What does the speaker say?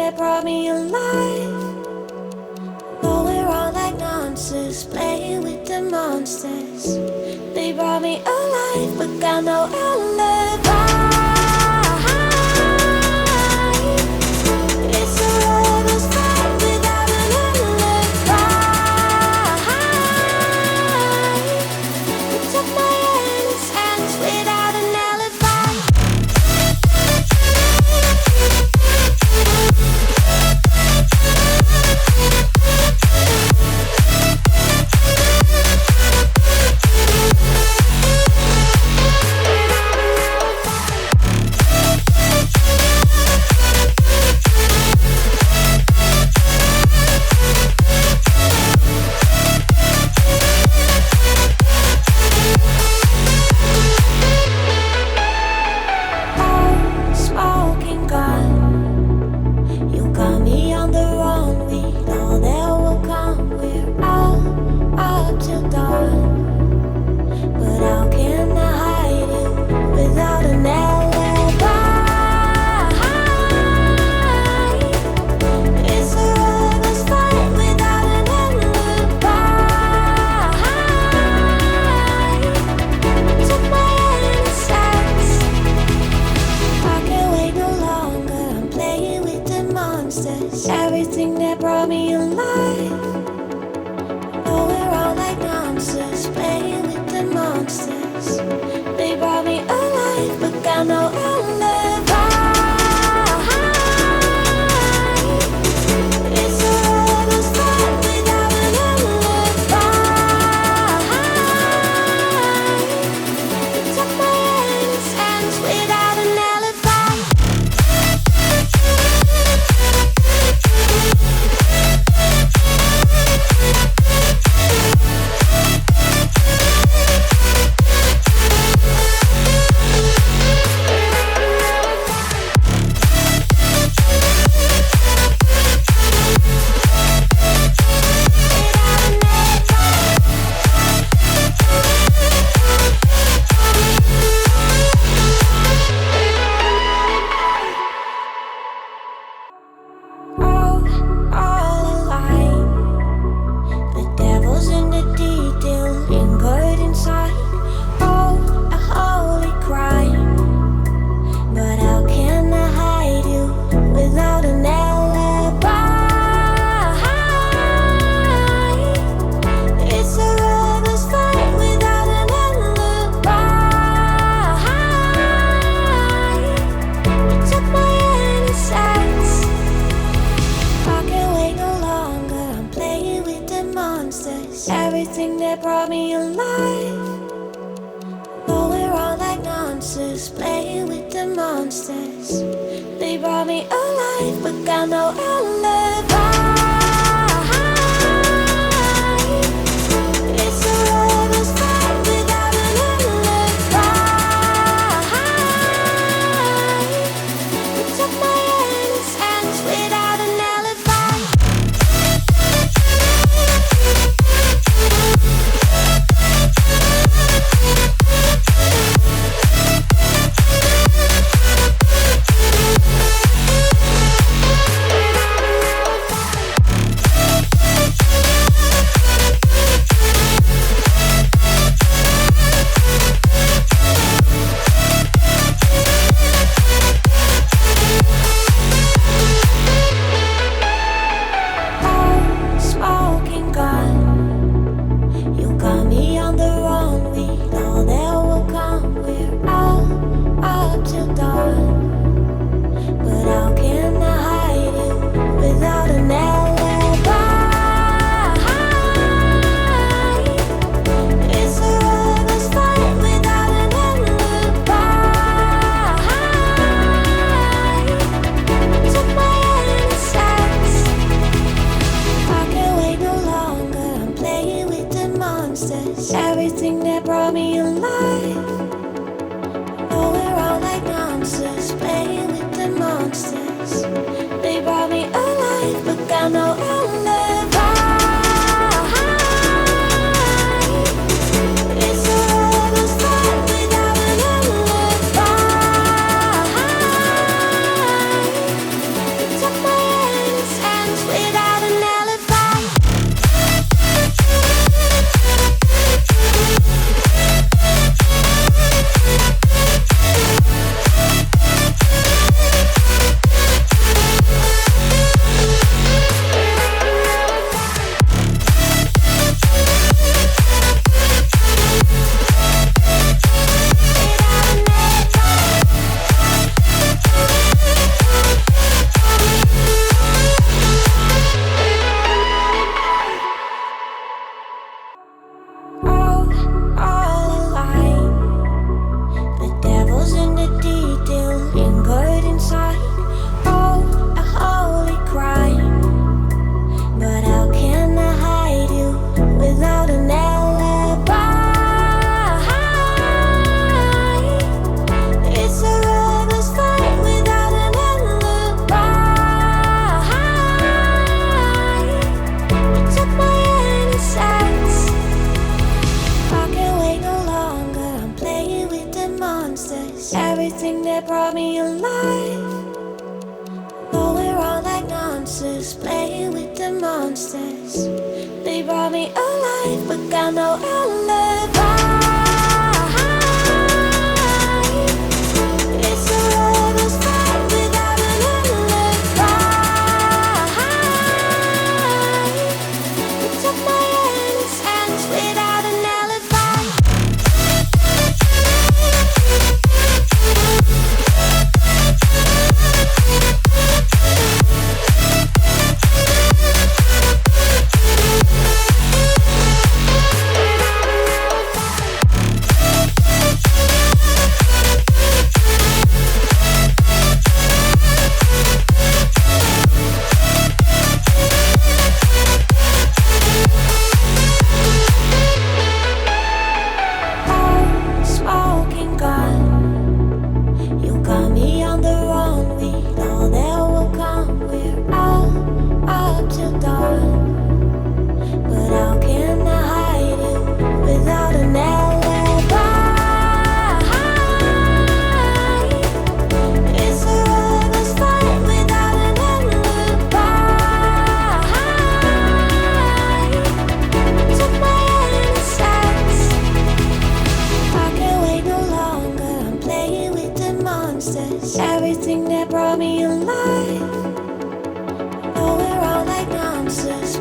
that brought me alive. Going around like monsters, playing with the monsters. They brought me alive, but got no alibi. It's a lover's fight without an alibi. You took my hands without an alibi. Everything that brought me alive. Going around like monsters, playing with the monsters. They brought me alive, but got no alibi. It's a lover's fight without an alibi. You took my hands without an alibi. Everything that brought me alive. Going around like monsters, playing with the monsters. They brought me alive, but got no alibi. It's a lover's fight without an alibi. You took my hands without an alibi. Everything that brought me alive. Going around like monsters, playing with the monsters. They brought me alive, but got no alibi. It's a lover's fight without an alibi. You took my everything that brought me alive. Going around like nonsense, playing with the monsters. They brought me alive, but got no alibi. It's a lover's fight without an alibi. You took my innocence without an alibi. Everything that brought me alive. Going around like nonsense.